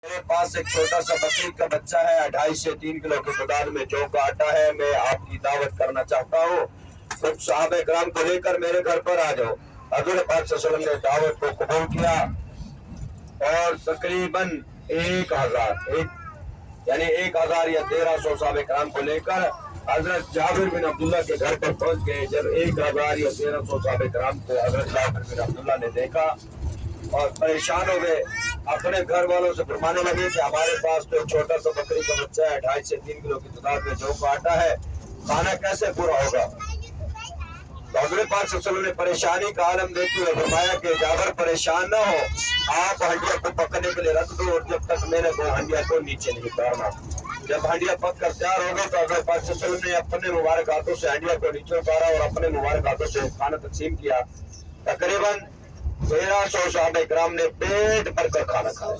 میرے پاس ایک چھوٹا سا بکری کا بچہ ہے، 2.5 سے 3 کلو کی تعداد میں جو کا آٹا ہے، میں آپ کی دعوت کرنا چاہتا ہوں، کچھ صحابہ کرام کو لے کر میرے گھر پر آ جاؤ۔ حضور پاک صلی اللہ علیہ وسلم نے دعوت کو قبول کیا اور تقریباً 1000 یا 1300 صحابہ کرام کو لے کر حضرت جابر بن عبداللہ کے گھر پر پہنچ گئے۔ جب 1000 یا 1300 صحابہ کرام کو حضرت جابر بن عبداللہ نے دیکھا اور پریشان ہو گئے، اپنے گھر والوں سے فرمانے لگے کہ ہمارے پاس تو چھوٹا سا بکری کا بچہ ہے، 2.5 سے 3 کلو کی تعداد میں جو کا آٹا ہے، کھانا کیسے پورا ہوگا؟ تو حضور پاک صلی اللہ علیہ وسلم نے پریشانی کا عالم دیتے ہوئے فرمایا کہ جابر پریشان نہ ہو، آپ ہنڈیا کو پکنے کے لیے رکھ دو اور جب تک میں نے وہ ہنڈیا کو نیچے نہیں اتارنا۔ جب ہنڈیا پک کر تیار ہو گئی تو حضور پاک صلی اللہ علیہ وسلم نے اپنے مبارک ہاتھوں سے ہنڈیا کو نیچے اتارا اور اپنے مبارک ہاتھوں سے کھانا تقسیم کیا۔ تقریباً 1300 صحابہ کرام نے پیٹ بھر کر کھانا کھایا۔